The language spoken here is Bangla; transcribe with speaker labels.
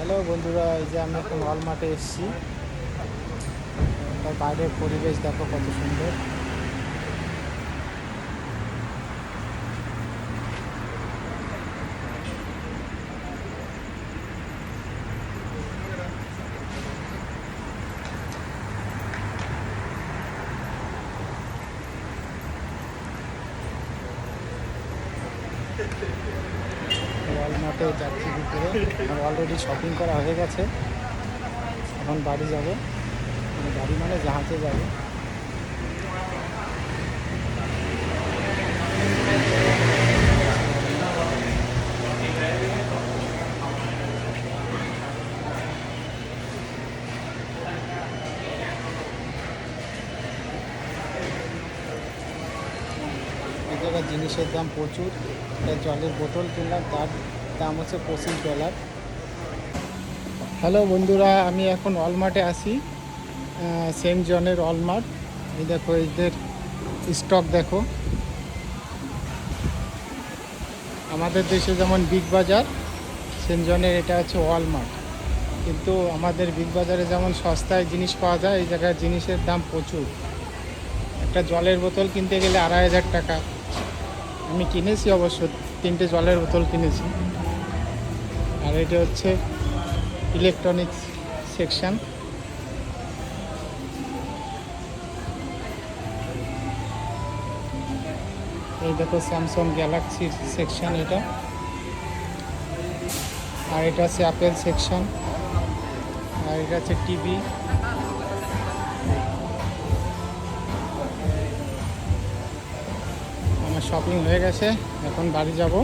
Speaker 1: হ্যালো বন্ধুরা, এই যে আমি এখন ওয়ালমার্টে এসেছি। তার বাইরের পরিবেশ দেখো কত সুন্দর। ওয়ালমার্টে যাচ্ছি ভিতরে। আমার অলরেডি শপিং করা হয়ে গেছে, এখন বাড়ি যাব। বাড়ি মানে জাহাজে যাব। এই জায়গায় জিনিসের দাম প্রচুর। একটা জলের বোতল কিনলাম, তার দাম হচ্ছে $25। হ্যালো বন্ধুরা, আমি এখন ওয়ালমার্টে আছি, সেন্ট জনের ওয়ালমার্ট। এই দেখো, এদের স্টক দেখো। আমাদের দেশে যেমন বিগ বাজার, সেন্ট জনের এটা হচ্ছে ওয়ালমার্ট। কিন্তু আমাদের বিগ বাজারে যেমন সস্তায় জিনিস পাওয়া যায়, এই জায়গায় জিনিসের দাম প্রচুর। একটা জলের বোতল কিনতে গেলে 2500 টাকা। আমি কিনেছি অবশ্য, 3টে জলের বোতল কিনেছি। আর এটা হচ্ছে ইলেকট্রনিক্স সেকশন। এই দেখো স্যামসাং গ্যালাক্সির সেকশন এটা। আর এটা হচ্ছে অ্যাপেল সেকশন। আর এটা হচ্ছে টিভি। আমার শপিং হয়ে গেছে, এখন বাড়ি যাব।